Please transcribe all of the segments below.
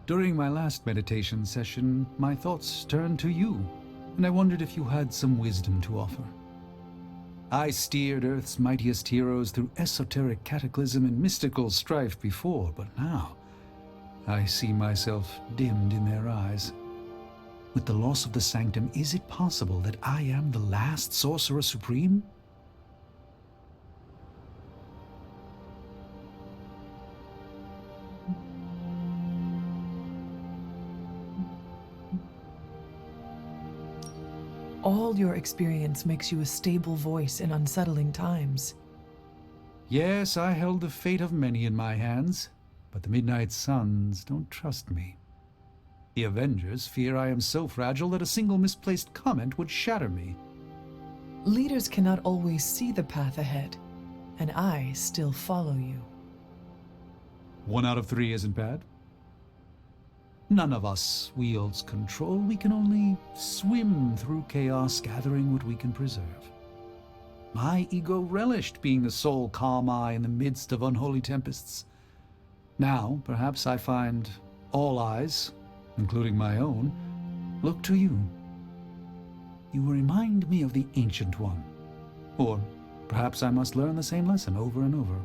During my last meditation session, my thoughts turned to you, and I wondered if you had some wisdom to offer. I steered Earth's mightiest heroes through esoteric cataclysm and mystical strife before, but now I see myself dimmed in their eyes. With the loss of the Sanctum, is it possible that I am the last Sorcerer Supreme? All your experience makes you a stable voice in unsettling times. Yes, I held the fate of many in my hands, but the Midnight Suns don't trust me. The Avengers fear I am so fragile that a single misplaced comment would shatter me. Leaders cannot always see the path ahead, and I still follow you. 1 out of 3 isn't bad. None of us wields control. We can only swim through chaos, gathering what we can preserve. My ego relished being the sole calm eye in the midst of unholy tempests. Now, perhaps I find all eyes, including my own, look to you. You remind me of the Ancient One. Or perhaps I must learn the same lesson over and over.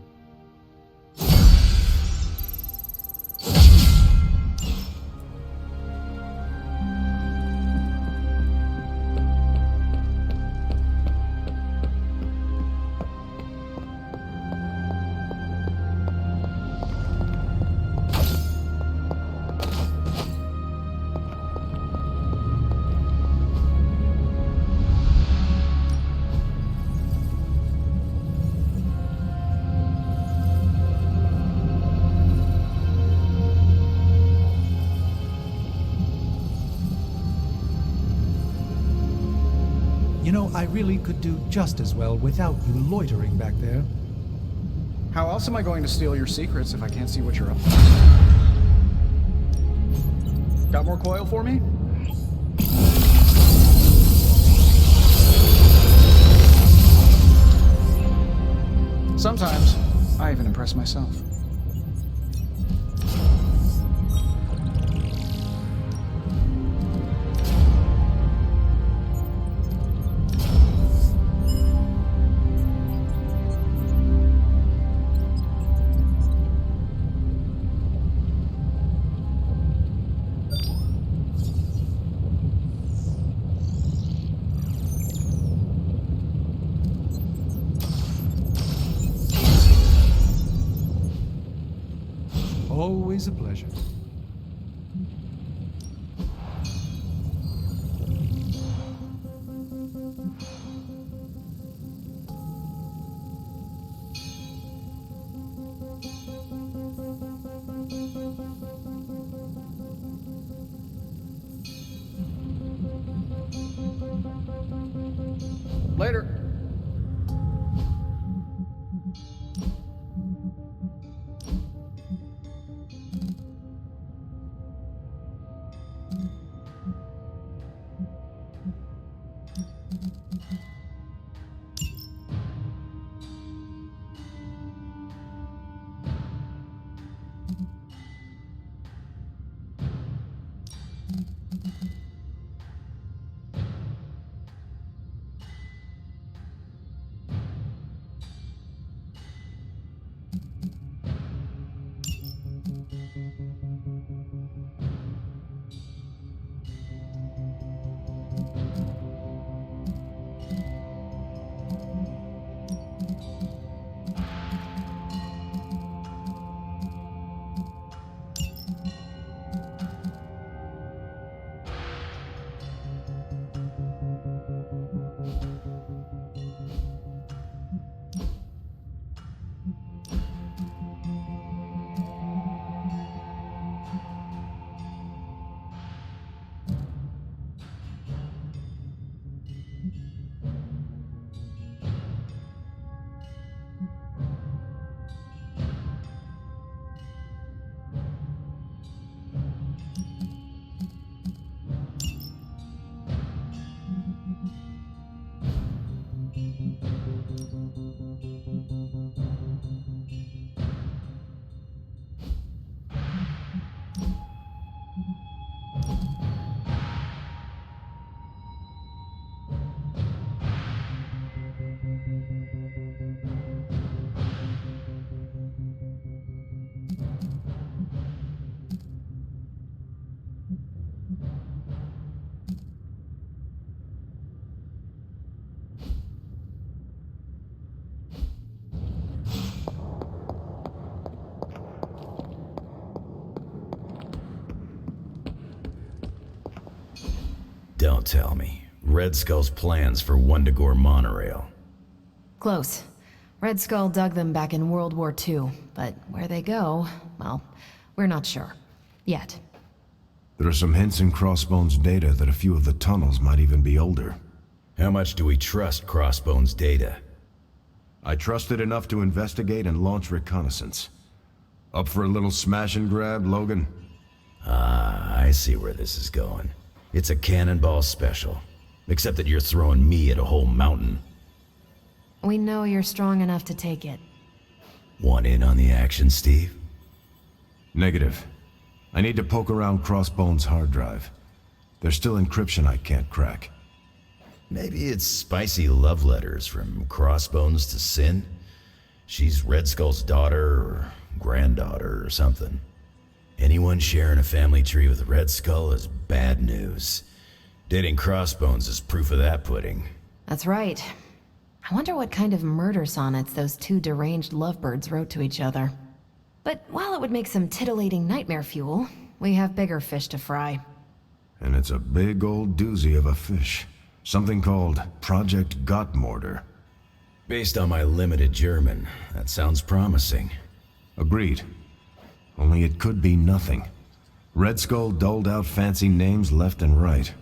You know, I really could do just as well without you loitering back there. How else am I going to steal your secrets if I can't see what you're up to? Got more coil for me? Sometimes, I even impress myself. Always a pleasure. Later. don't tell me. Red Skull's plans for Wundagore monorail. Close. Red Skull dug them back in World War II, but where they go, well, we're not sure. Yet. There are some hints in Crossbone's data that a few of the tunnels might even be older. How much do we trust Crossbone's data? I trust it enough to investigate and launch reconnaissance. Up for a little smash and grab, Logan? Ah, I see where this is going. It's a cannonball special. Except that you're throwing me at a whole mountain. We know you're strong enough to take it. Want in on the action, Steve? Negative. I need to poke around Crossbone's hard drive. There's still encryption I can't crack. Maybe it's spicy love letters from Crossbones to Sin. She's Red Skull's daughter or granddaughter or something. Anyone sharing a family tree with Red Skull is bad news. Dating Crossbones is proof of that pudding. That's right. I wonder what kind of murder sonnets those two deranged lovebirds wrote to each other. But while it would make some titillating nightmare fuel, we have bigger fish to fry. And it's a big old doozy of a fish. Something called Project Gottmorder. Based on my limited German, that sounds promising. Agreed. Only it could be nothing. Red Skull doled out fancy names left and right.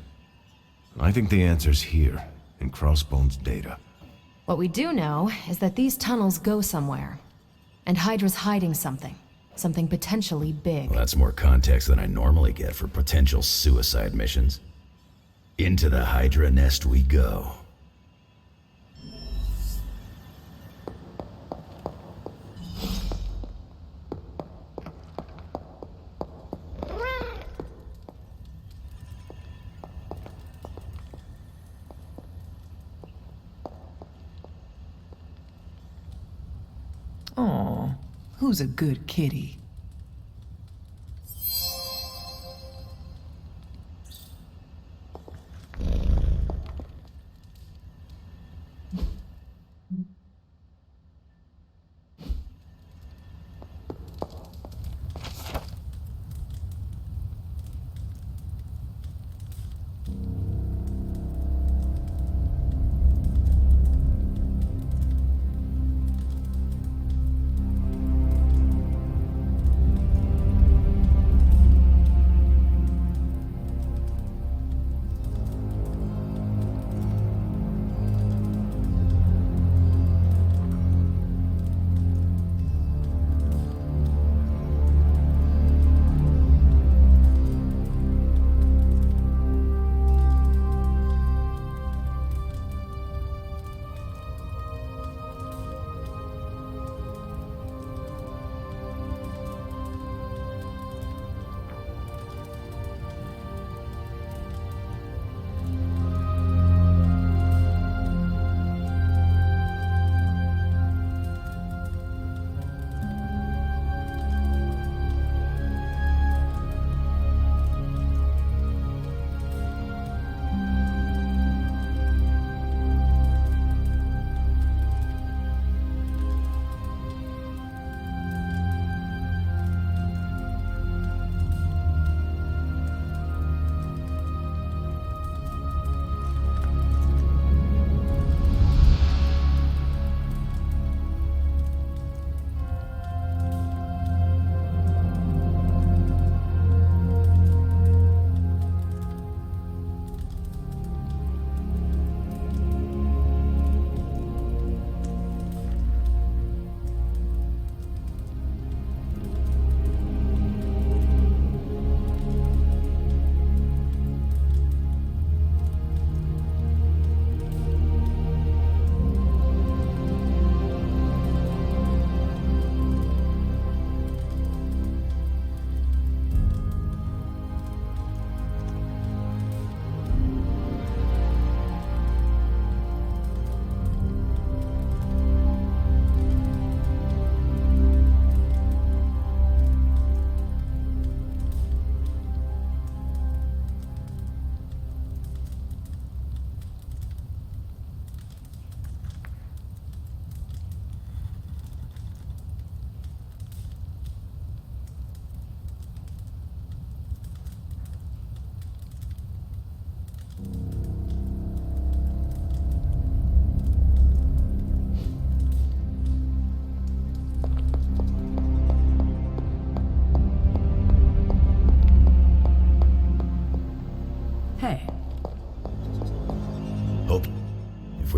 I think the answer's here, in Crossbone's data. What we do know is that these tunnels go somewhere. And HYDRA's hiding something. Something potentially big. Well, that's more context than I normally get for potential suicide missions. Into the HYDRA nest we go. Aw, who's a good kitty?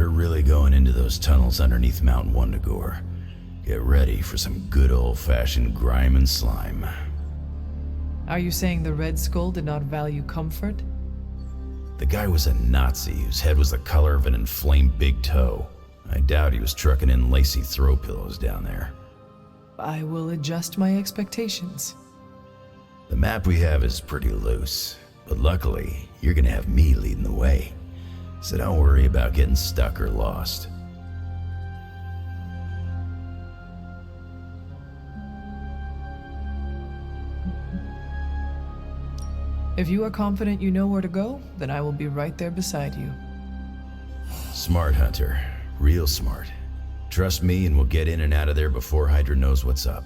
we're really going into those tunnels underneath Mount Wundagore, get ready for some good old-fashioned grime and slime. Are you saying the Red Skull did not value comfort? The guy was a Nazi whose head was the color of an inflamed big toe. I doubt he was trucking in lacy throw pillows down there. I will adjust my expectations. The map we have is pretty loose, but luckily, you're gonna have me leading the way. So don't worry about getting stuck or lost. If you are confident you know where to go, then I will be right there beside you. Smart, Hunter. Real smart. Trust me and we'll get in and out of there before Hydra knows what's up.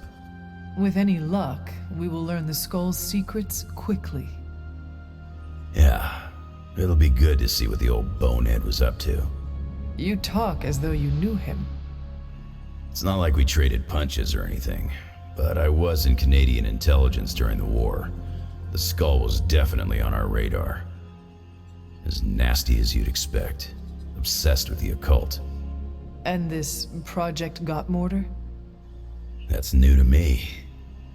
With any luck, we will learn the Skull's secrets quickly. Yeah, it'll be good to see what the old bonehead was up to. You talk as though you knew him. It's not like we traded punches or anything, but I was in Canadian intelligence during the war. The Skull was definitely on our radar. As nasty as you'd expect. Obsessed with the occult. And this Project Gottmorder? That's new to me.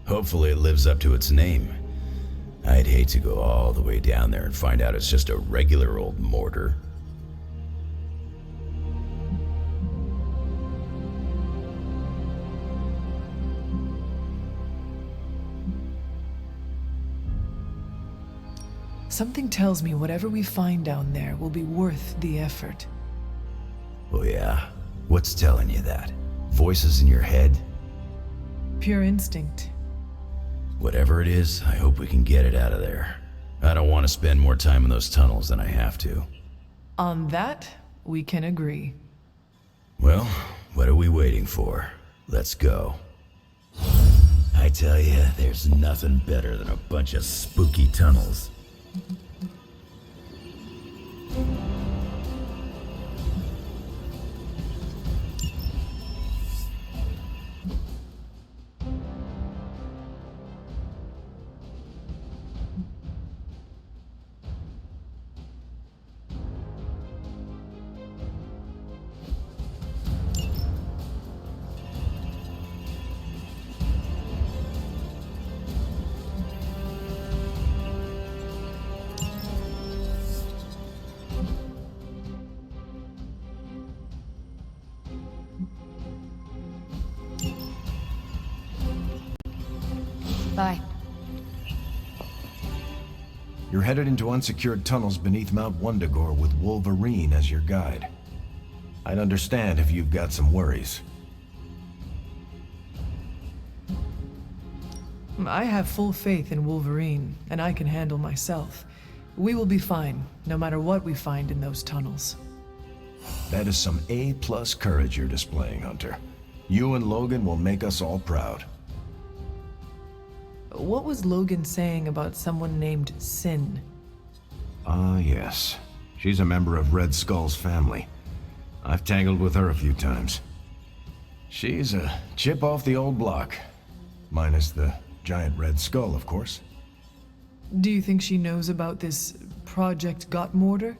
Hopefully it lives up to its name. I'd hate to go all the way down there and find out it's just a regular old mortar. Something tells me whatever we find down there will be worth the effort. Oh yeah? What's telling you that? Voices in your head? Pure instinct. Whatever it is, I hope we can get it out of there. I don't want to spend more time in those tunnels than I have to. On that, we can agree. Well, what are we waiting for? Let's go. I tell you, there's nothing better than a bunch of spooky tunnels. Bye. You're headed into unsecured tunnels beneath Mount Wundagore with Wolverine as your guide. I'd understand if you've got some worries. I have full faith in Wolverine, and I can handle myself. We will be fine, no matter what we find in those tunnels. That is some A+ courage you're displaying, Hunter. You and Logan will make us all proud. What was Logan saying about someone named Sin? Ah, yes. She's a member of Red Skull's family. I've tangled with her a few times. She's a chip off the old block. Minus the giant Red Skull, of course. Do you think she knows about this Project Gottmorder?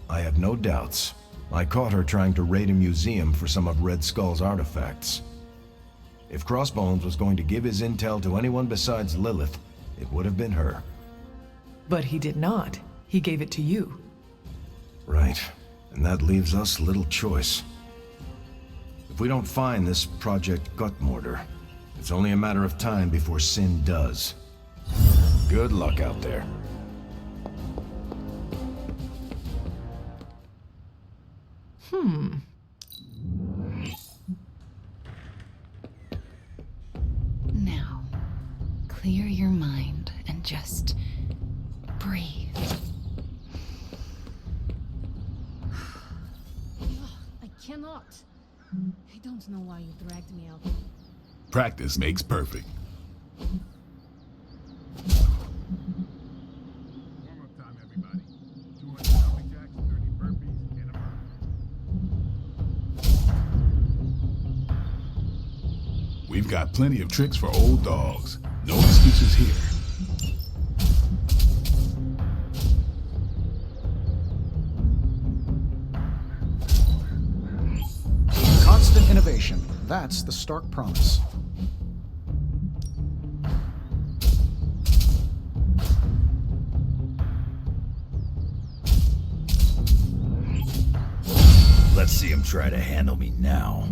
I have no doubts. I caught her trying to raid a museum for some of Red Skull's artifacts. If Crossbones was going to give his intel to anyone besides Lilith, it would have been her. But he did not. He gave it to you. Right. And that leaves us little choice. If we don't find this Project Gottmorder, it's only a matter of time before Sin does. Good luck out there. Now, clear your mind and just breathe. I cannot. I don't know why you dragged me out. Practice makes perfect. Warm-up time, everybody. 200 jumping jacks, 30 burpees, and a burn. We've got plenty of tricks for old dogs. No excuses here. Constant innovation. That's the stark promise. Let's see him try to handle me now.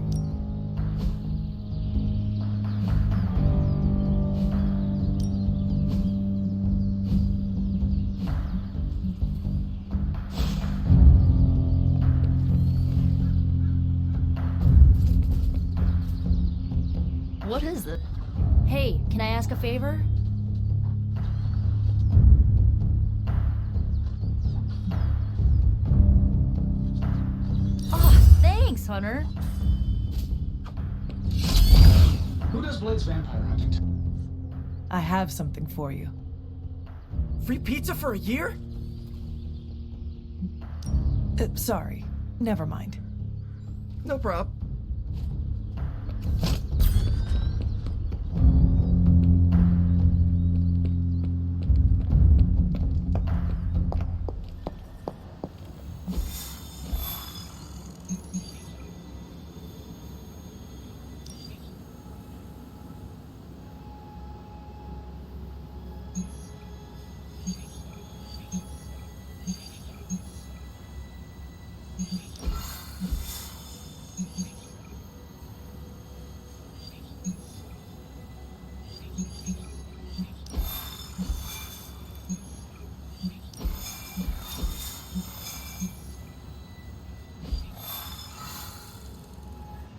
What is it? Hey, can I ask a favor? Oh, thanks, Hunter. Who does Blade's vampire hunting? I have something for you. Free pizza for a year? Sorry. Never mind. No prob.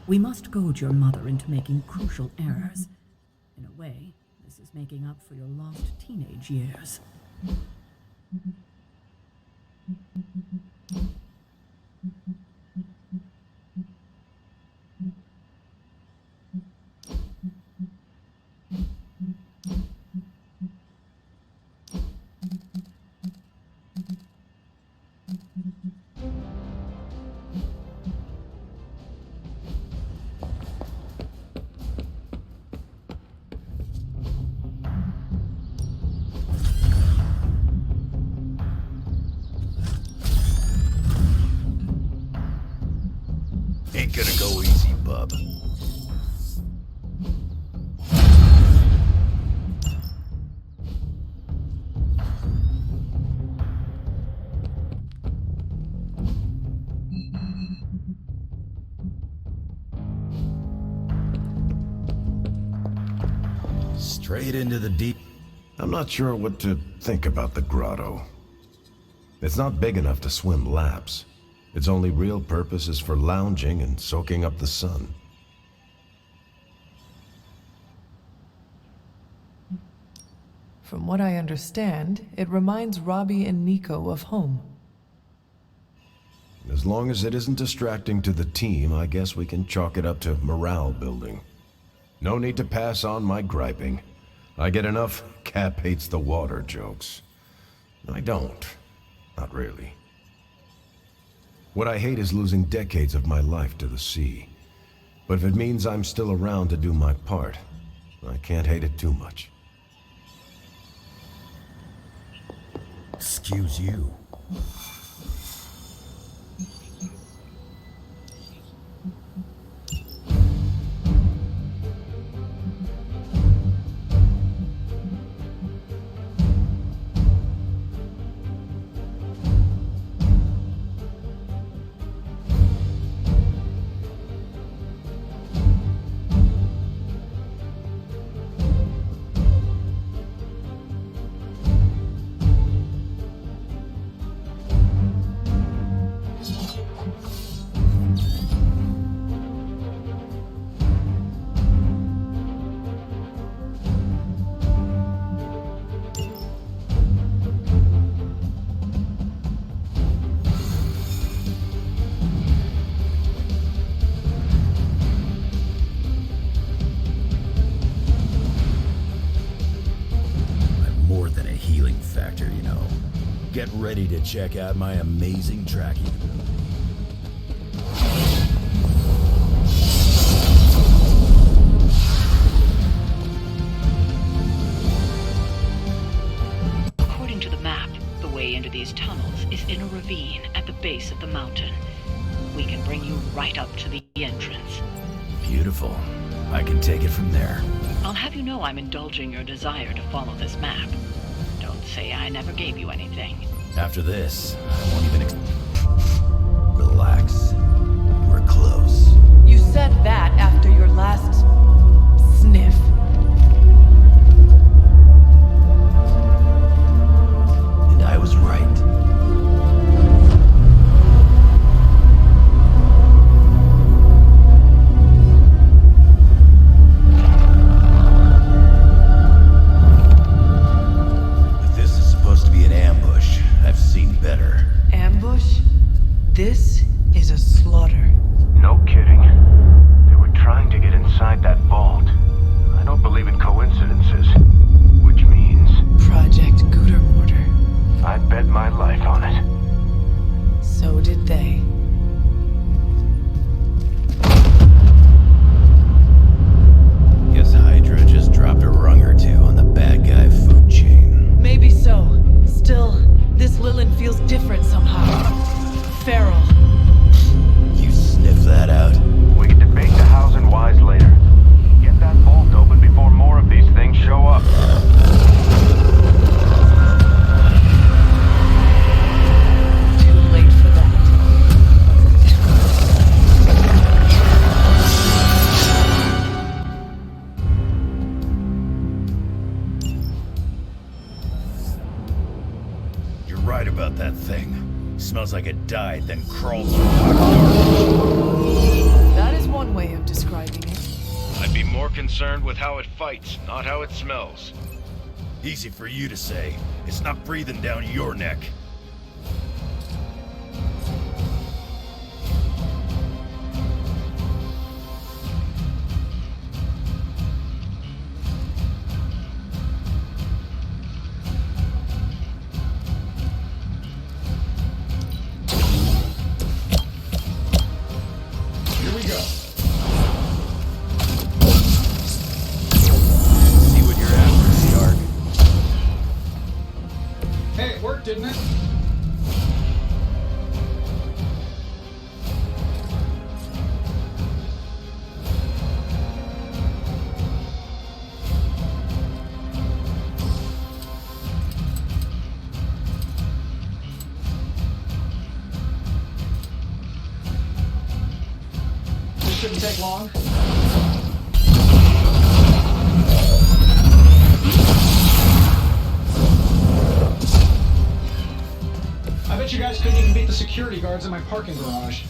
We must goad your mother into making crucial errors. In a way, this is making up for your lost teenage years. Ain't gonna go easy, bub. Straight into the deep. I'm not sure what to think about the grotto. It's not big enough to swim laps. Its only real purpose is for lounging and soaking up the sun. From what I understand, it reminds Robbie and Nico of home. As long as it isn't distracting to the team, I guess we can chalk it up to morale building. No need to pass on my griping. I get enough Cap hates the water jokes. I don't. Not really. What I hate is losing decades of my life to the sea. But if it means I'm still around to do my part, I can't hate it too much. Excuse you. Get ready to check out my amazing tracking ability. According to the map, the way into these tunnels is in a ravine at the base of the mountain. We can break bring you right up to the entrance. Beautiful. I can take it from there. I'll have you know I'm indulging your desire to follow this map. Don't say I never gave you anything. After this, I won't even relax. We're close. You said that after your last sniff. And I was right. If this is supposed to be an ambush, I've seen better. Ambush? This is a slaughter. No kidding. They were trying to get inside that vault. I don't believe in coincidences. Which means... Project Gottmorder. I'd bet my life on it. So did they. Guess HYDRA just dropped a rung or two on the bad guy food chain. Maybe so. Still, this Lilith feels different somehow. Feral. You sniff that out? We can debate the hows and whys later. Get that vault open before more of these things show up. Too late for that. You're right about that thing. Smells like it died, then crawled through hot garbage. That is one way of describing it. I'd be more concerned with how it fights, not how it smells. Easy for you to say. It's not breathing down your neck. Here we go. See what you're after, Stark. Hey, it worked, didn't it? This shouldn't take long. I bet you guys couldn't even beat the security guards in my parking garage.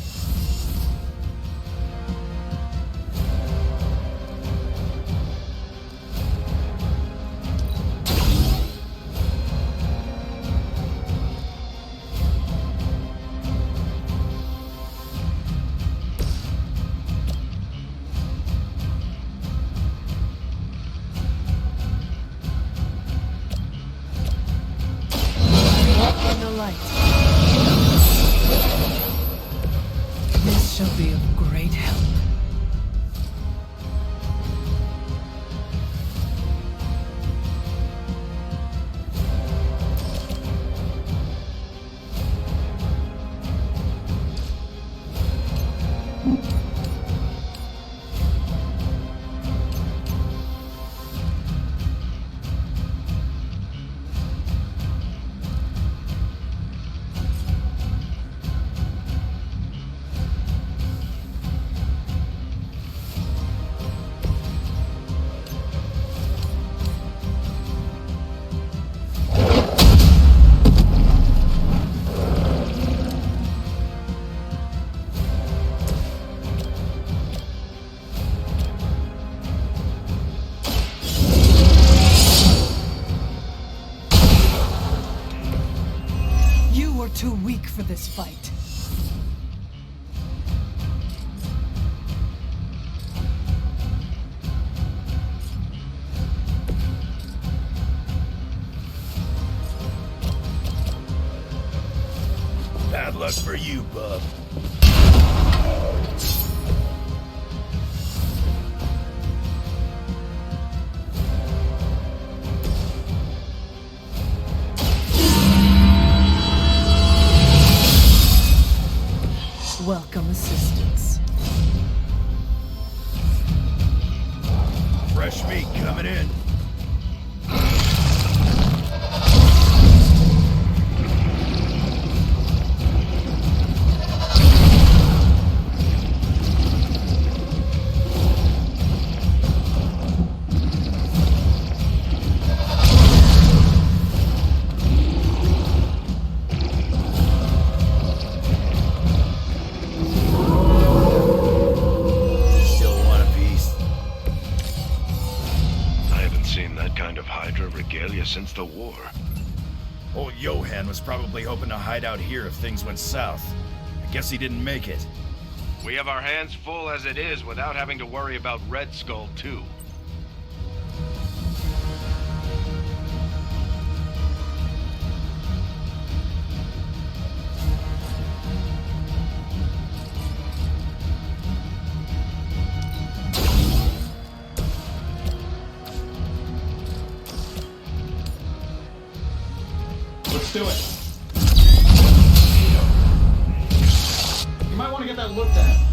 In the light. This shall be of great help. You were too weak for this fight. Bad luck for you, bub. Welcome, assistant. Fresh meat coming in. Since the war. Old Johan was probably hoping to hide out here if things went south. I guess he didn't make it. We have our hands full as it is without having to worry about Red Skull too. Let's do it. You might want to get that looked at.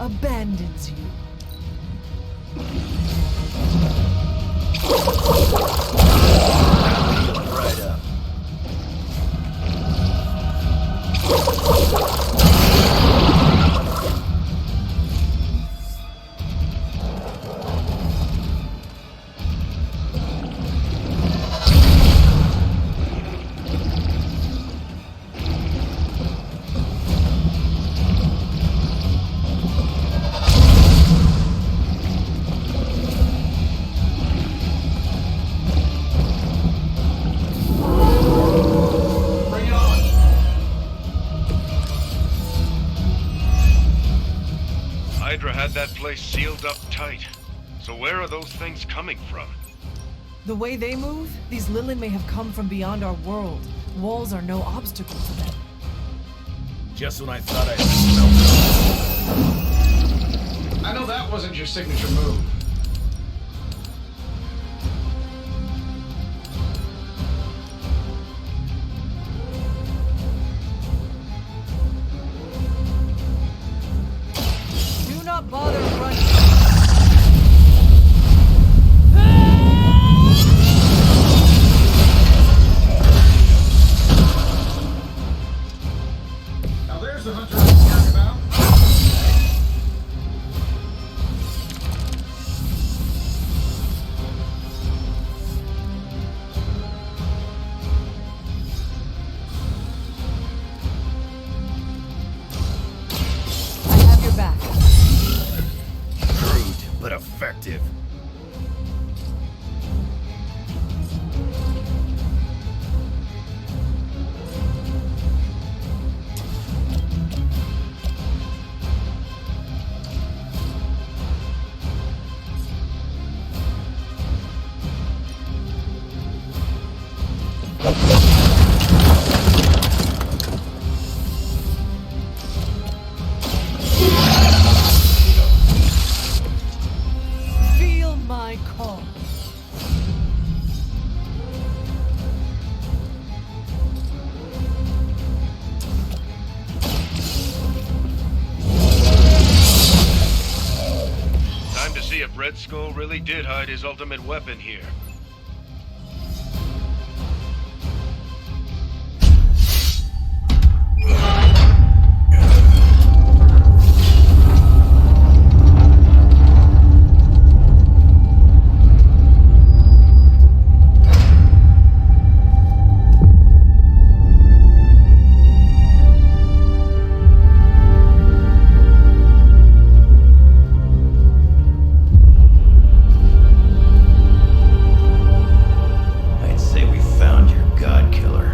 abandons you. Right up. HYDRA had that place sealed up tight. So where are those things coming from? The way they move, these Lilith may have come from beyond our world. Walls are no obstacle to them. Just when I thought I smelled. I know that wasn't your signature move. Do not bother running. Now there's the hunter I was talking about. I have your back. Crude, but effective. Feel my call. Time to see if Red Skull really did hide his ultimate weapon here. I'd say we found your god killer.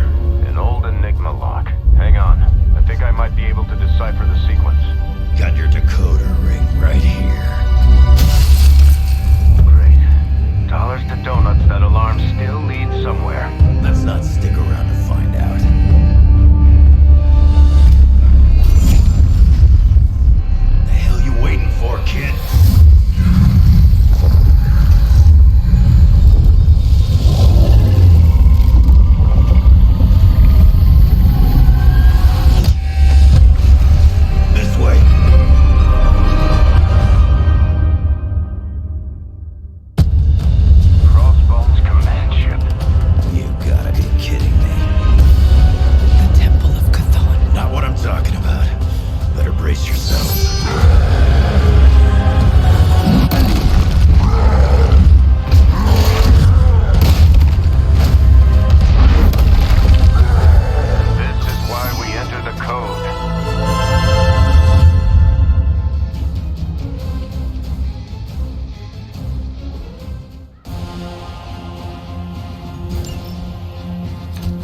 An old Enigma lock. Hang on. I think I might be able to decipher the sequence. Got your decoder ring right here. Great. Dollars to donuts, that alarm still leads somewhere. Let's not stick around to find out. The hell you waiting for, kid? This way. Crossbones command ship. You gotta be kidding me. The Temple of Chthon. Not what I'm talking about. Better brace yourselves. This is why we enter the code.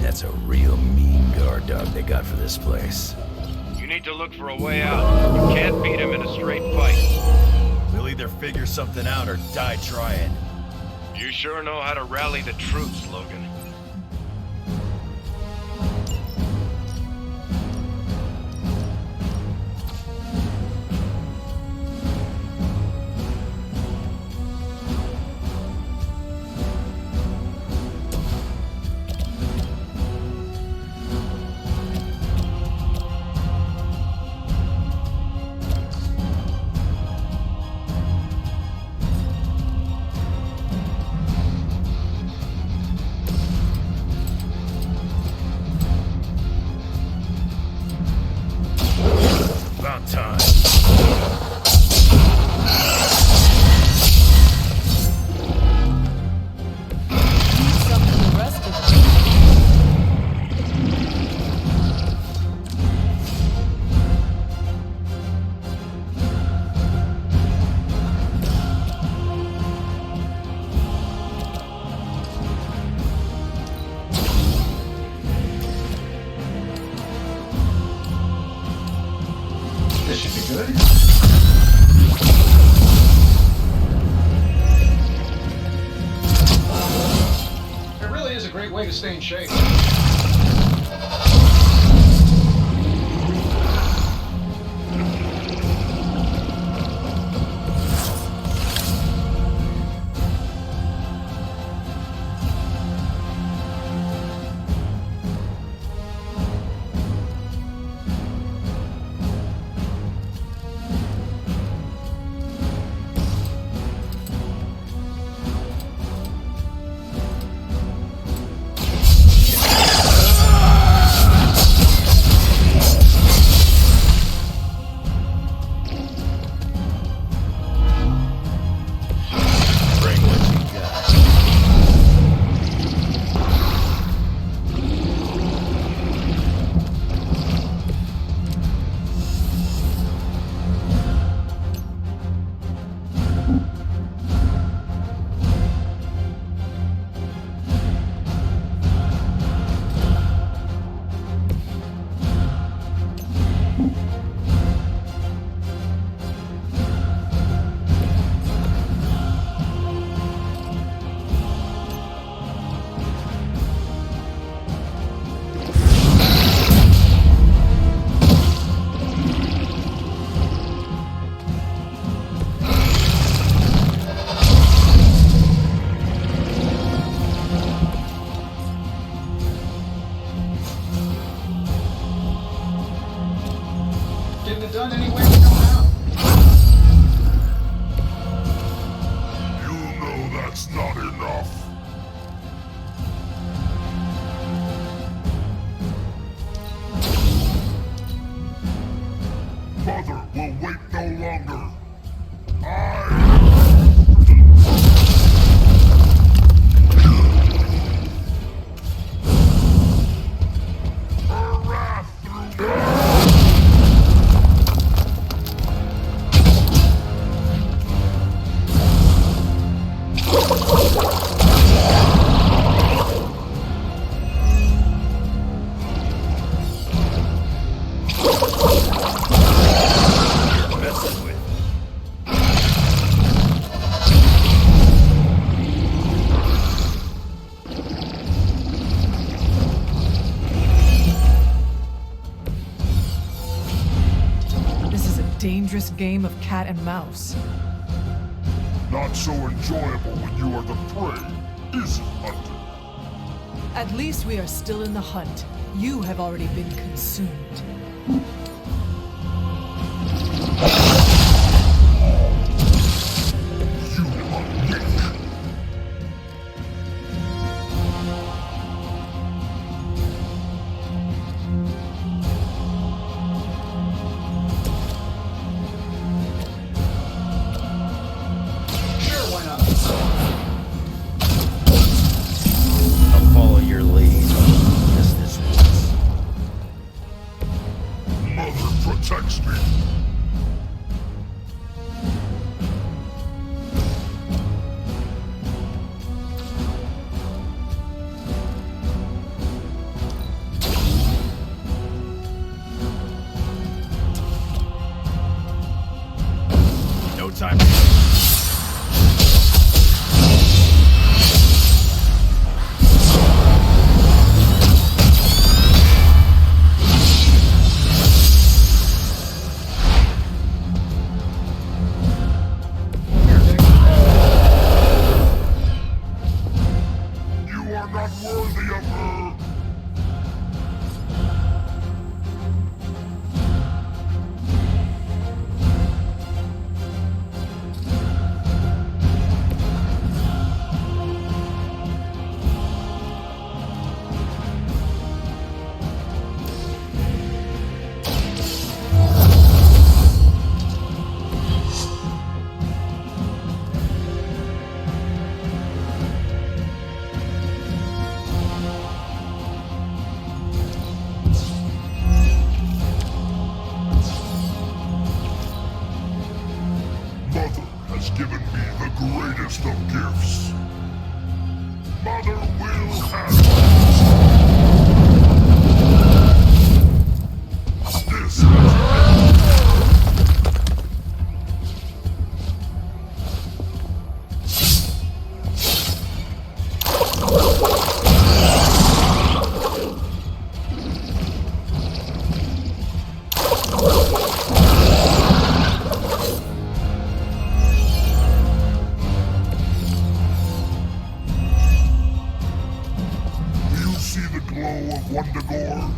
That's a real mean guard dog they got for this place. You need to look for a way out. You can't beat him in a straight fight. We'll either figure something out or die trying. You sure know how to rally the troops, Logan. About time. Something the rest of them. This should be good. It really is a great way to stay in shape. Getting it done any way we know how. You know that's not enough. Mother will wait no longer. Dangerous game of cat and mouse. Not so enjoyable when you are the prey, is it, Hunter? At least we are still in the hunt. You have already been consumed. You are weak. I'll follow your lead. Just this once. Mother protects me. No time. You are not worthy of her. Mother has given me the greatest of gifts. Mother will have it. This Do you see the glow of Wundagore?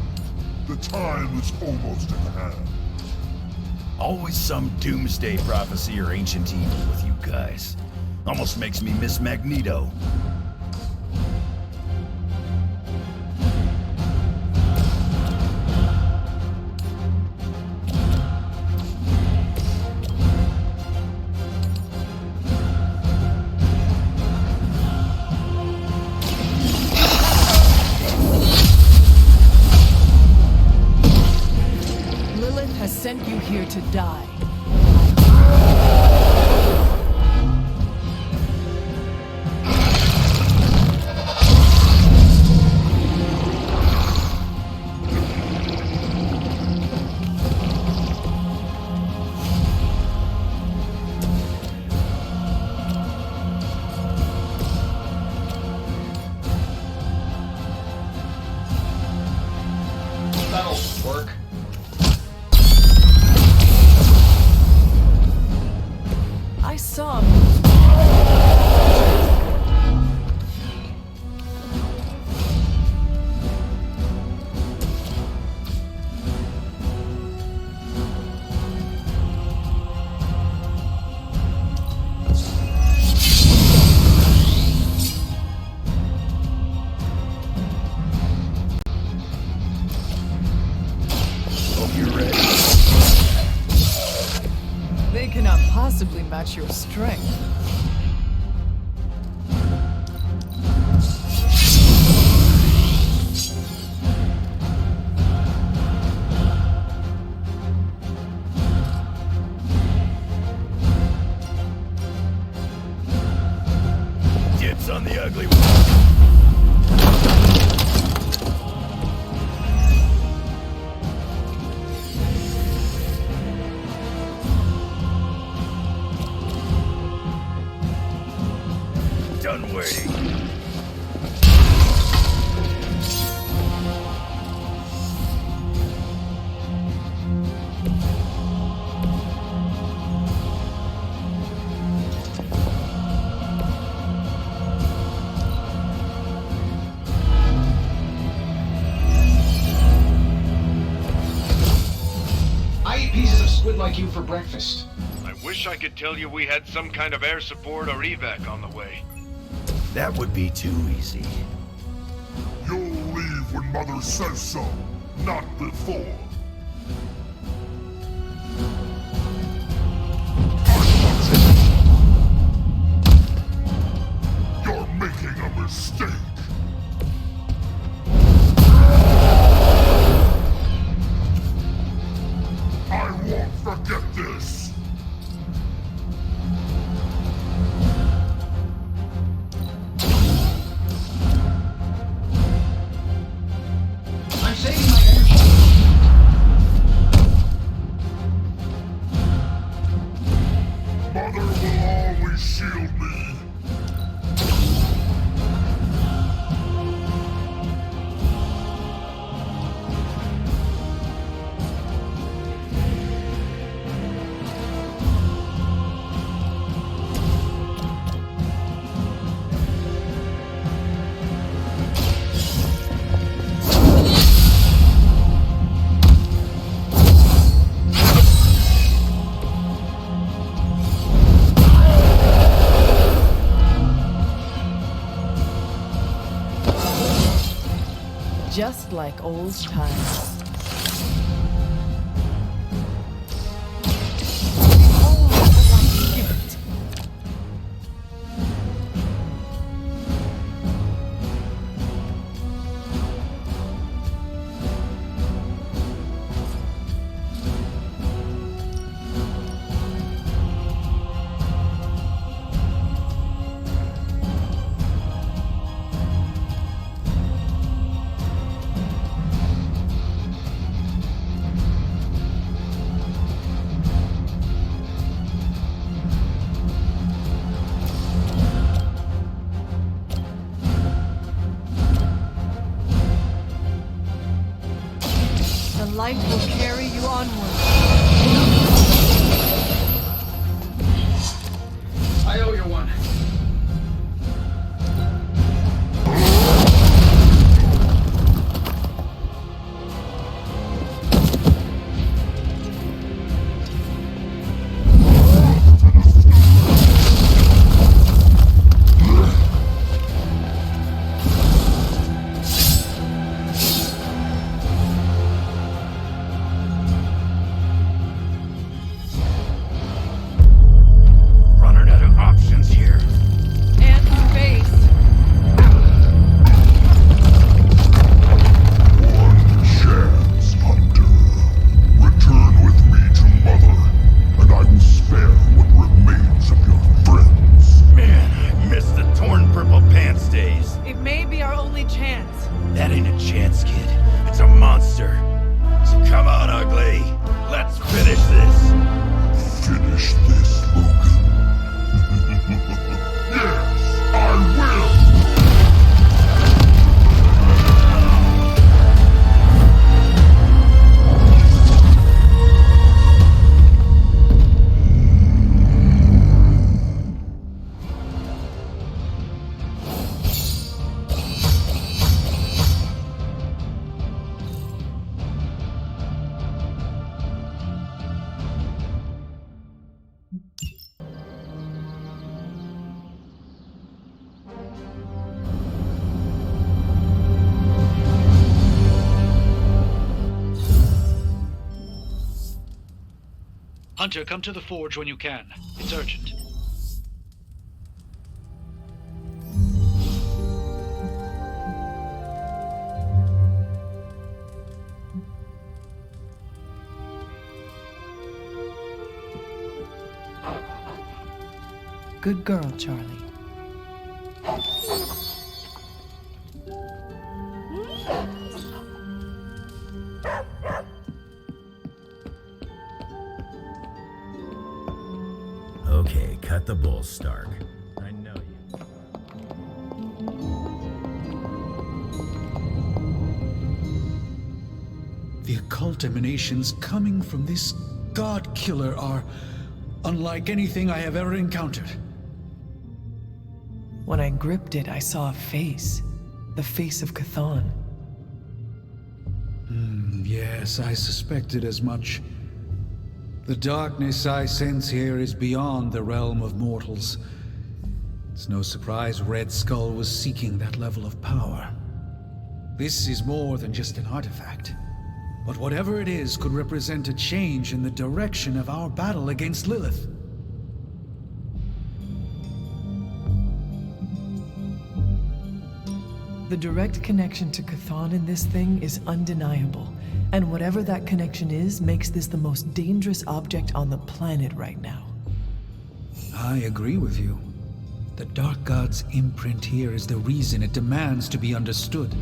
The time is almost at hand. Always some doomsday prophecy or ancient evil with you guys. Almost makes me miss Magneto. Lilith has sent you here to die. That'll work. I saw him. Hope you're ready. They cannot possibly match your strength. Dibs on the ugly one. Done waiting. I eat pieces of squid like you for breakfast. I wish I could tell you we had some kind of air support or evac on the way. That would be too easy. You'll leave when Mother says so, not before. You're making a mistake. I won't forget this. I'm saving my energy. Mother will always shield me. Just like old times. Hunter, come to the forge when you can. It's urgent. Good girl, Charlie. Okay, cut the bull, Stark. I know you. The occult emanations coming from this god killer are unlike anything I have ever encountered. When I gripped it, I saw a face. The face of Chthon. Yes, I suspected as much. The darkness I sense here is beyond the realm of mortals. It's no surprise Red Skull was seeking that level of power. This is more than just an artifact. But whatever it is could represent a change in the direction of our battle against Lilith. The direct connection to Chthon in this thing is undeniable. And whatever that connection is, makes this the most dangerous object on the planet right now. I agree with you. The Dark God's imprint here is the reason it demands to be understood.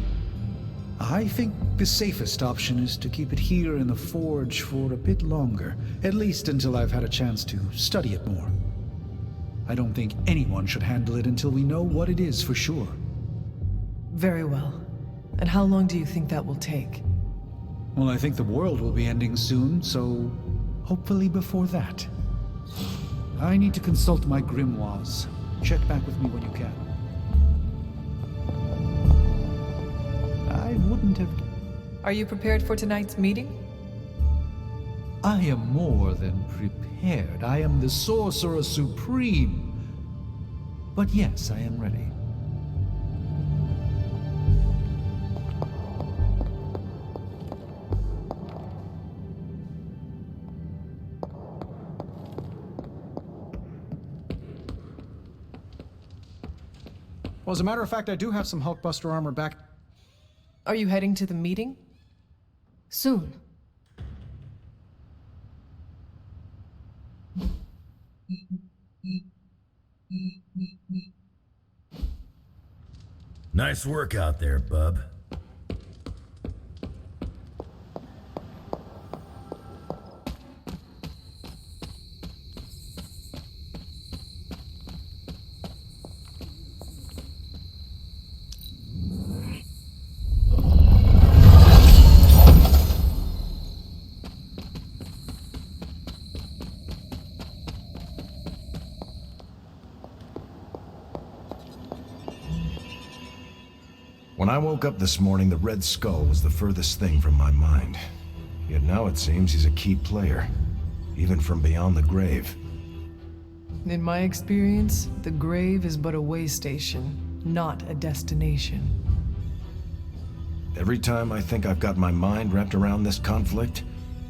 I think the safest option is to keep it here in the forge for a bit longer, at least until I've had a chance to study it more. I don't think anyone should handle it until we know what it is for sure. Very well. And how long do you think that will take? Well, I think the world will be ending soon, so hopefully before that. I need to consult my grimoires. Check back with me when you can. I wouldn't have... Are you prepared for tonight's meeting? I am more than prepared. I am the Sorcerer Supreme. But yes, I am ready. Well, as a matter of fact, I do have some Hulkbuster armor back. Are you heading to the meeting? Soon. Nice work out there, bub. When I woke up this morning, the Red Skull was the furthest thing from my mind. Yet now it seems he's a key player, even from beyond the grave. In my experience, the grave is but a way station, not a destination. Every time I think I've got my mind wrapped around this conflict,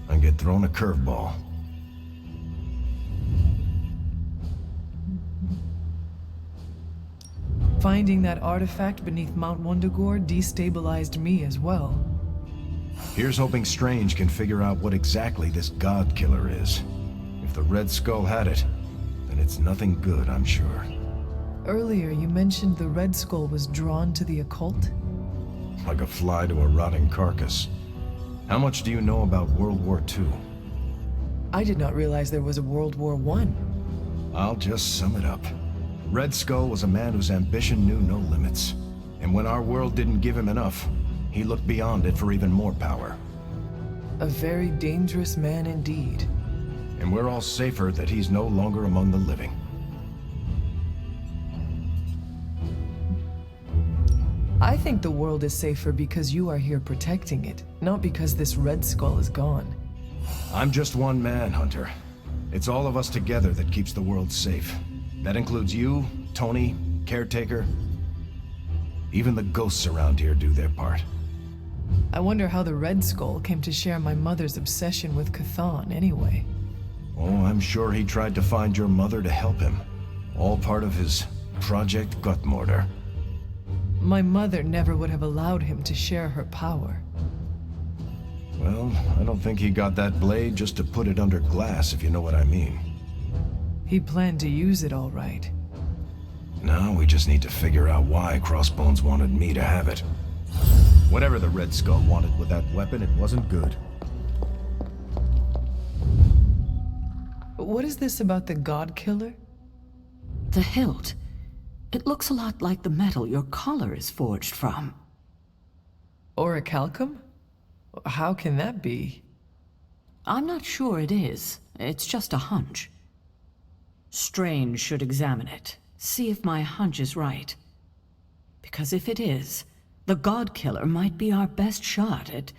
I get thrown a curveball. Finding that artifact beneath Mount Wundagore destabilized me as well. Here's hoping Strange can figure out what exactly this god killer is. If the Red Skull had it, then it's nothing good, I'm sure. Earlier, you mentioned the Red Skull was drawn to the occult? Like a fly to a rotting carcass. How much do you know about World War II? I did not realize there was a World War I. I'll just sum it up. Red Skull was a man whose ambition knew no limits. And when our world didn't give him enough, he looked beyond it for even more power. A very dangerous man indeed. And we're all safer that he's no longer among the living. I think the world is safer because you are here protecting it, not because this Red Skull is gone. I'm just one man, Hunter. It's all of us together that keeps the world safe. That includes you, Tony, Caretaker. Even the ghosts around here do their part. I wonder how the Red Skull came to share my mother's obsession with Chthon anyway. Oh, I'm sure he tried to find your mother to help him. All part of his Project Gottmorder. My mother never would have allowed him to share her power. Well, I don't think he got that blade just to put it under glass, if you know what I mean. He planned to use it all right. Now we just need to figure out why Crossbones wanted me to have it. Whatever the Red Skull wanted with that weapon, it wasn't good. What is this about the God Killer? The hilt. It looks a lot like the metal your collar is forged from. Orichalcum? How can that be? I'm not sure it is. It's just a hunch. Strange should examine it. See if my hunch is right. Because if it is, the God Killer might be our best shot at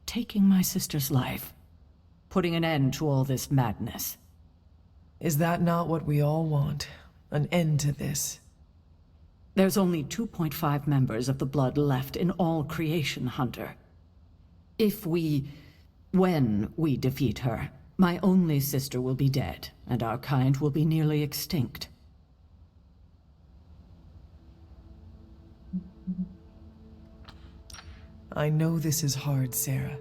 taking my sister's life. Putting an end to all this madness. Is that not what we all want? An end to this? There's only 2.5 members of the Blood left in all creation, Hunter. When we defeat her, my only sister will be dead, and our kind will be nearly extinct. I know this is hard, Sarah.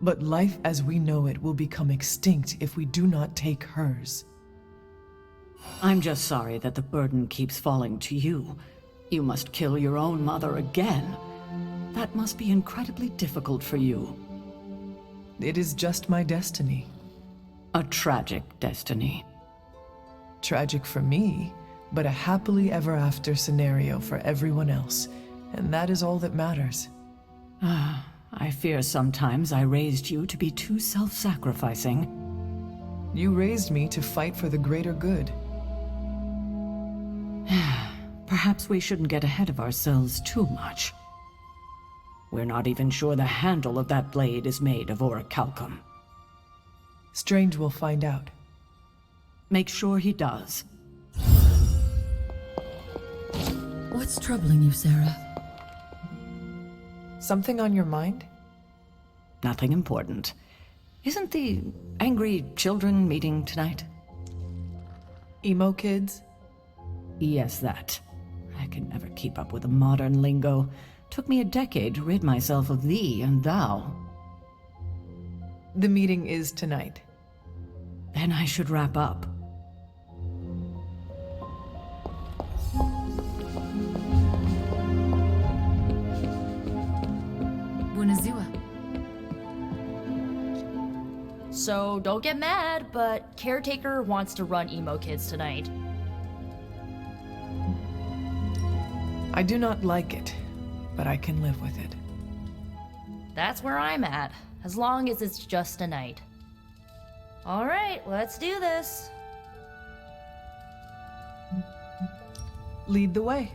But life as we know it will become extinct if we do not take hers. I'm just sorry that the burden keeps falling to you. You must kill your own mother again. That must be incredibly difficult for you. It is just my destiny. A tragic destiny. Tragic for me, but a happily ever after scenario for everyone else. And that is all that matters. I fear sometimes I raised you to be too self-sacrificing. You raised me to fight for the greater good. Perhaps we shouldn't get ahead of ourselves too much. We're not even sure the handle of that blade is made of orichalcum. Strange will find out. Make sure he does. What's troubling you, Sarah? Something on your mind? Nothing important. Isn't the angry children meeting tonight? Emo kids? Yes, that. I can never keep up with the modern lingo. Took me a decade to rid myself of thee and thou. The meeting is tonight. Then I should wrap up. Bunazua. So don't get mad, but Caretaker wants to run Emo Kids tonight. I do not like it, but I can live with it. That's where I'm at, as long as it's just a night. Alright, let's do this. Lead the way.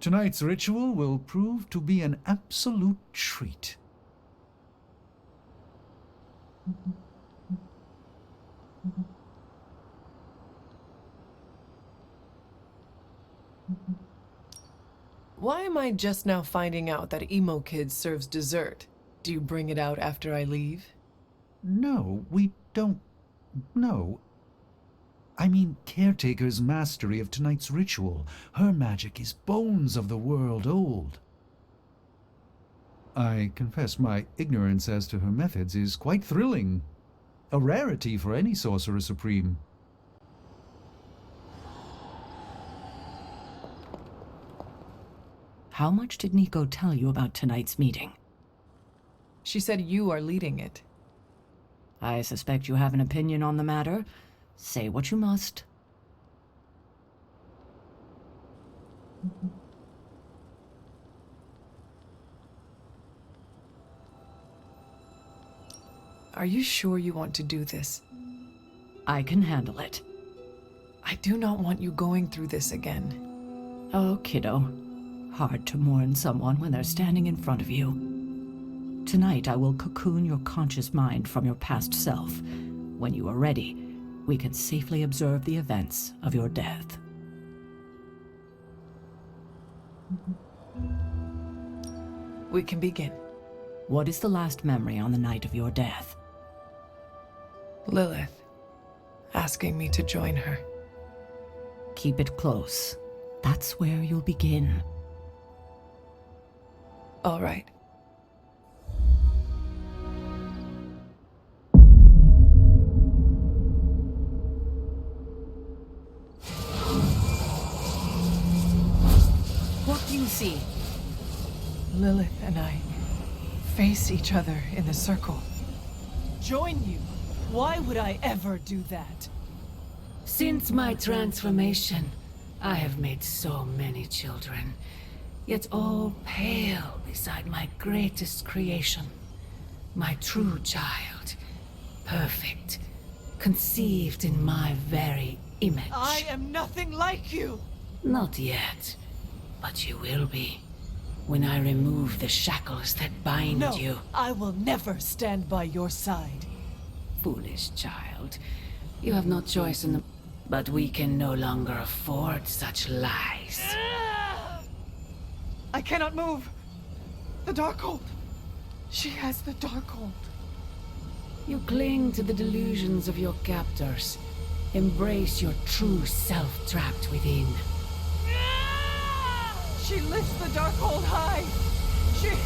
Tonight's ritual will prove to be an absolute treat. Why am I just now finding out that Emo Kids serves dessert? Do you bring it out after I leave? No, we don't. No. I mean Caretaker's mastery of tonight's ritual. Her magic is bones of the world old. I confess my ignorance as to her methods is quite thrilling. A rarity for any Sorcerer Supreme. How much did Nico tell you about tonight's meeting? She said you are leading it. I suspect you have an opinion on the matter. Say what you must. Are you sure you want to do this? I can handle it. I do not want you going through this again. Oh, kiddo. Hard to mourn someone when they're standing in front of you. Tonight I will cocoon your conscious mind from your past self. When you are ready, we can safely observe the events of your death. We can begin. What is the last memory on the night of your death? Lilith, asking me to join her. Keep it close. That's where you'll begin. All right. What do you see? Lilith and I face each other in the circle. Join you? Why would I ever do that? Since my transformation, I have made so many children, yet all pale beside my greatest creation. My true child, perfect, conceived in my very image. I am nothing like you! Not yet, but you will be, when I remove the shackles that bind No, you. I will never stand by your side. Foolish child, you have no choice in the... But we can no longer afford such lies. I cannot move. The Darkhold. She has the Darkhold. You cling to the delusions of your captors. Embrace your true self trapped within. She lifts the Darkhold high. She...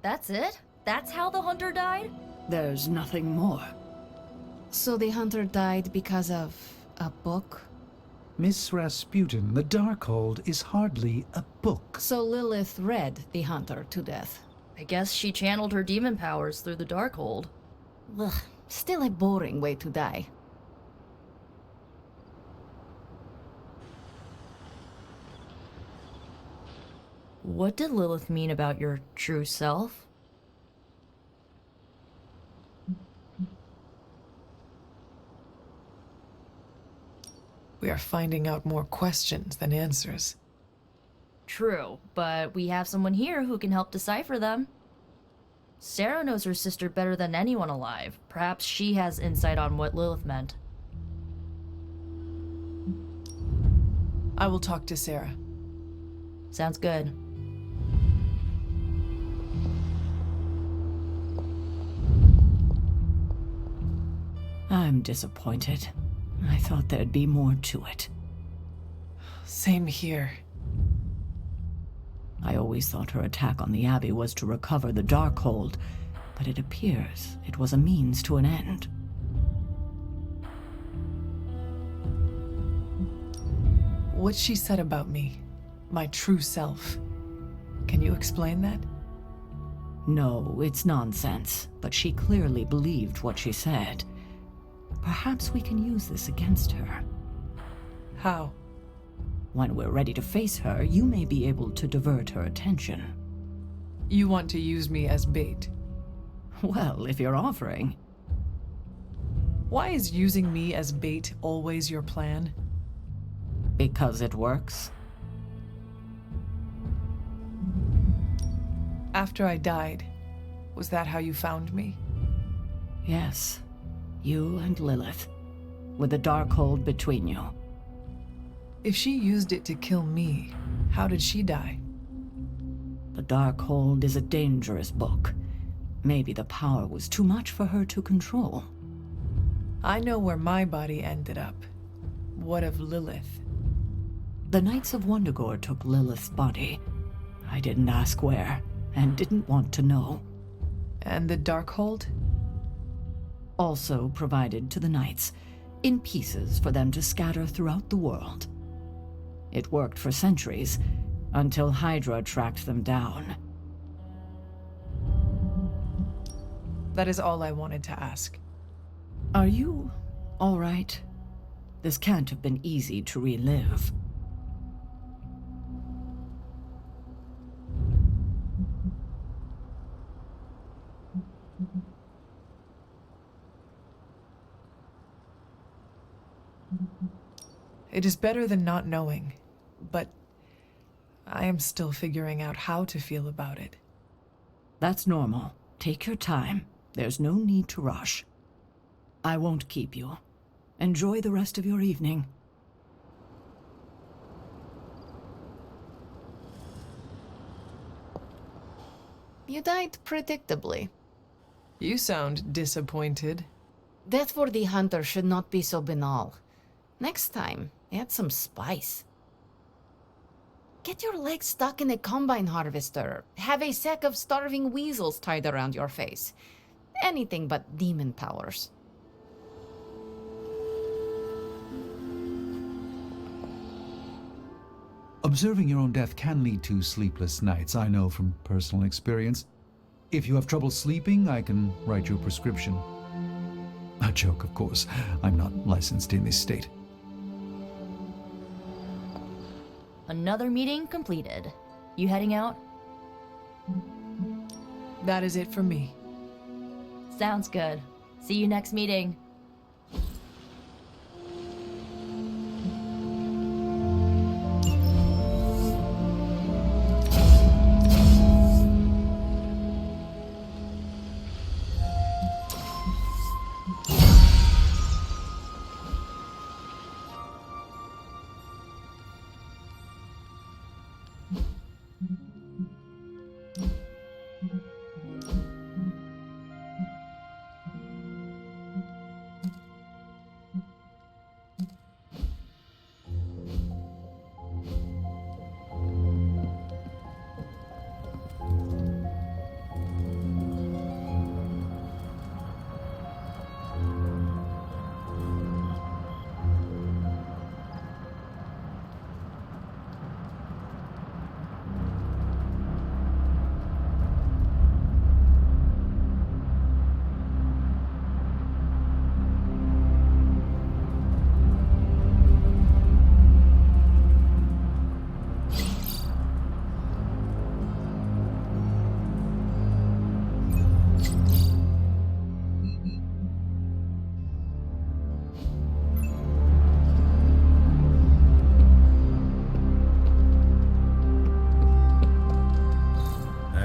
That's it? That's how the hunter died? There's nothing more. So the hunter died because of a book? Miss Rasputin, the Darkhold is hardly a book. So Lilith read the hunter to death. I guess she channeled her demon powers through the Darkhold. Ugh, still a boring way to die. What did Lilith mean about your true self? We are finding out more questions than answers. True, but we have someone here who can help decipher them. Sarah knows her sister better than anyone alive. Perhaps she has insight on what Lilith meant. I will talk to Sarah. Sounds good. I'm disappointed. I thought there'd be more to it. Same here. I always thought her attack on the Abbey was to recover the Darkhold, but it appears it was a means to an end. What she said about me, my true self, can you explain that? No, it's nonsense, but she clearly believed what she said. Perhaps we can use this against her. How? When we're ready to face her, you may be able to divert her attention. You want to use me as bait? Well, if you're offering. Why is using me as bait always your plan? Because it works. After I died, was that how you found me? Yes. You and Lilith, with the Darkhold between you. If she used it to kill me, how did she die? The Darkhold is a dangerous book. Maybe the power was too much for her to control. I know where my body ended up. What of Lilith? The Knights of Wundagore took Lilith's body. I didn't ask where, and didn't want to know. And the Darkhold? Also provided to the Knights, in pieces for them to scatter throughout the world. It worked for centuries, until HYDRA tracked them down. That is all I wanted to ask. Are you all right? This can't have been easy to relive. It is better than not knowing, but I am still figuring out how to feel about it. That's normal. Take your time. There's no need to rush. I won't keep you. Enjoy the rest of your evening. You died predictably. You sound disappointed. Death for the hunter should not be so banal. Next time, add some spice. Get your legs stuck in a combine harvester. Have a sack of starving weasels tied around your face. Anything but demon powers. Observing your own death can lead to sleepless nights, I know from personal experience. If you have trouble sleeping, I can write you a prescription. A joke, of course. I'm not licensed in this state. Another meeting completed. You heading out? That is it for me. Sounds good. See you next meeting.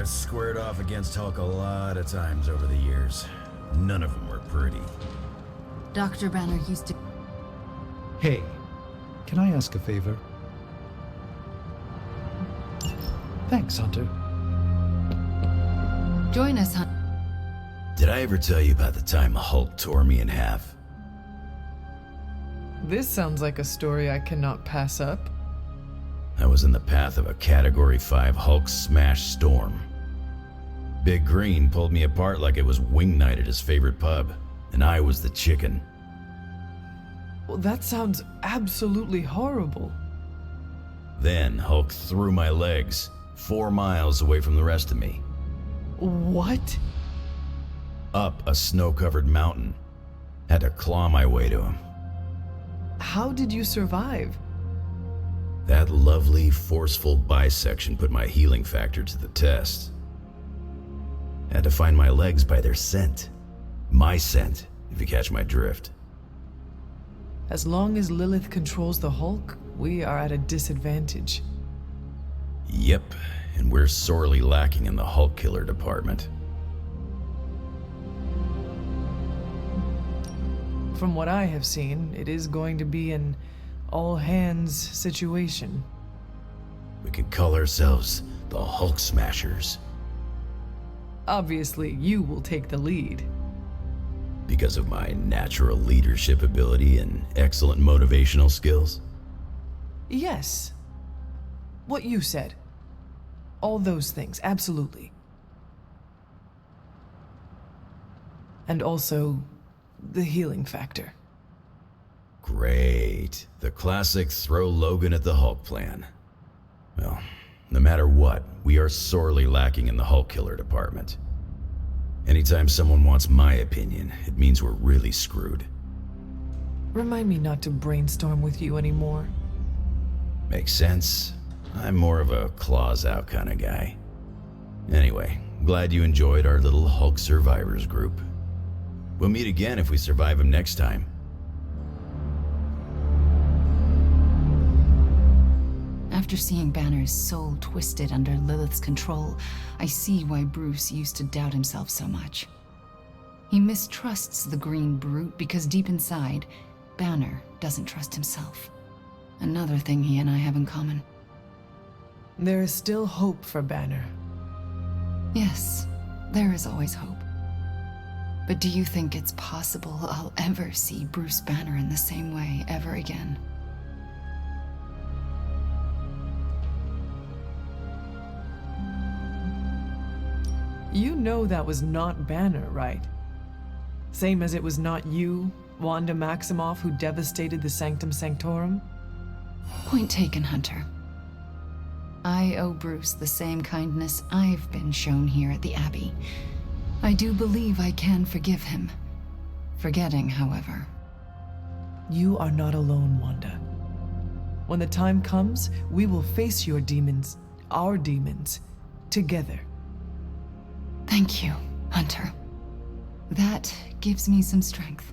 Squared off against Hulk a lot of times over the years. None of them were pretty. Dr. Banner used to... Hey, can I ask a favor? Thanks, Hunter. Join us, Hunter. Did I ever tell you about the time Hulk tore me in half? This sounds like a story I cannot pass up. I was in the path of a Category 5 Hulk smash storm. Big Green pulled me apart like it was wing night at his favorite pub, and I was the chicken. Well, that sounds absolutely horrible. Then Hulk threw my legs 4 miles away from the rest of me. What? Up a snow-covered mountain. Had to claw my way to him. How did you survive? That lovely, forceful bisection put my healing factor to the test. Had to find my legs by their scent. My scent, if you catch my drift. As long as Lilith controls the Hulk, we are at a disadvantage. Yep, and we're sorely lacking in the Hulk killer department. From what I have seen, it is going to be an all-hands situation. We can call ourselves the Hulk Smashers. Obviously, you will take the lead. Because of my natural leadership ability and excellent motivational skills? Yes. What you said. All those things, absolutely. And also, the healing factor. Great. The classic throw Logan at the Hulk plan. Well, no matter what, we are sorely lacking in the Hulk killer department. Anytime someone wants my opinion, it means we're really screwed. Remind me not to brainstorm with you anymore. Makes sense. I'm more of a claws out kind of guy. Anyway, glad you enjoyed our little Hulk survivors group. We'll meet again if we survive him next time. After After seeing Banner's soul twisted under Lilith's control, I see why Bruce used to doubt himself so much. He mistrusts the green brute because deep inside, Banner doesn't trust himself. Another thing he and I have in common. There is still hope for Banner. Yes, there is always hope. But do you think it's possible I'll ever see Bruce Banner in the same way ever again? You know that was not Banner, right? Same as it was not you, Wanda Maximoff, who devastated the Sanctum Sanctorum? Point taken, Hunter. I owe Bruce the same kindness I've been shown here at the Abbey. I do believe I can forgive him. Forgetting, however. You are not alone, Wanda. When the time comes, we will face your demons, our demons, together. Thank you, Hunter. That gives me some strength.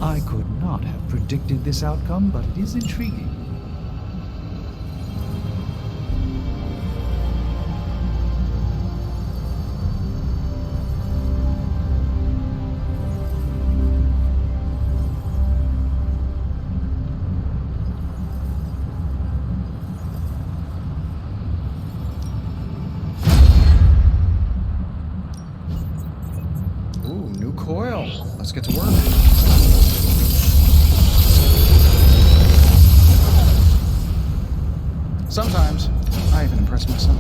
I could not have predicted this outcome, but it is intriguing. Ooh, new coil. Let's get to work. Sometimes, I even impress myself.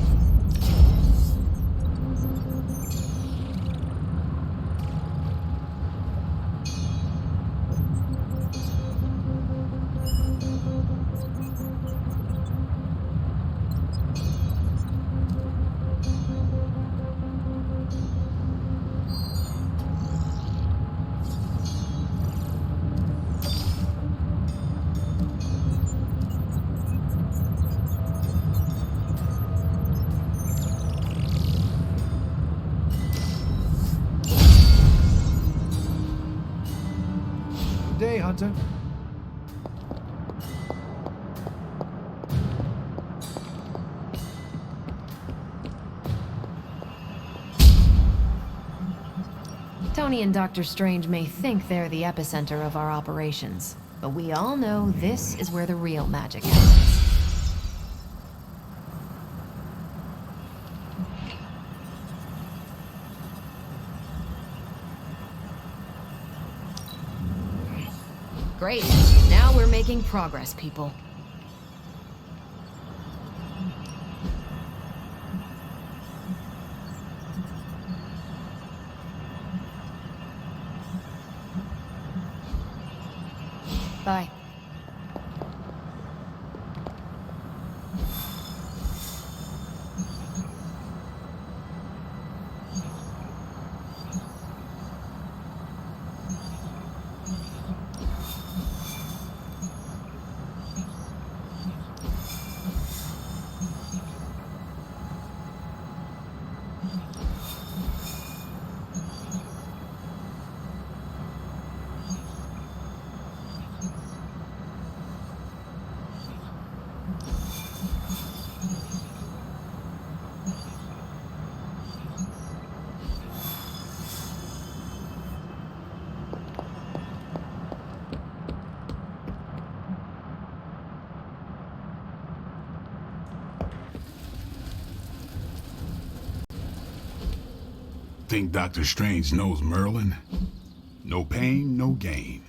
Day, Hunter. Tony and Dr. Strange may think they're the epicenter of our operations, but we all know this is where the real magic happens. Great. Now we're making progress, people. Bye. Think Dr. Strange knows Merlin? No pain, no gain.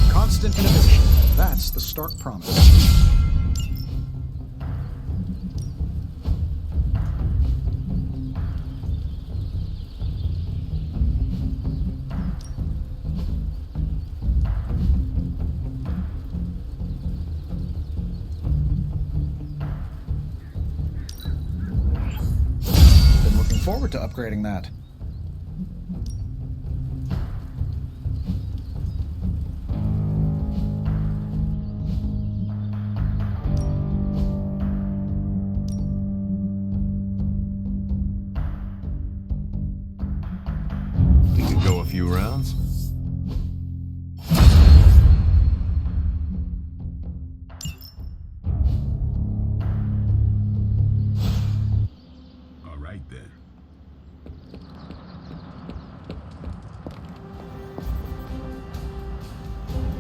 Constant innovation. That's the stark promise. forward to upgrading that. We could go a few rounds.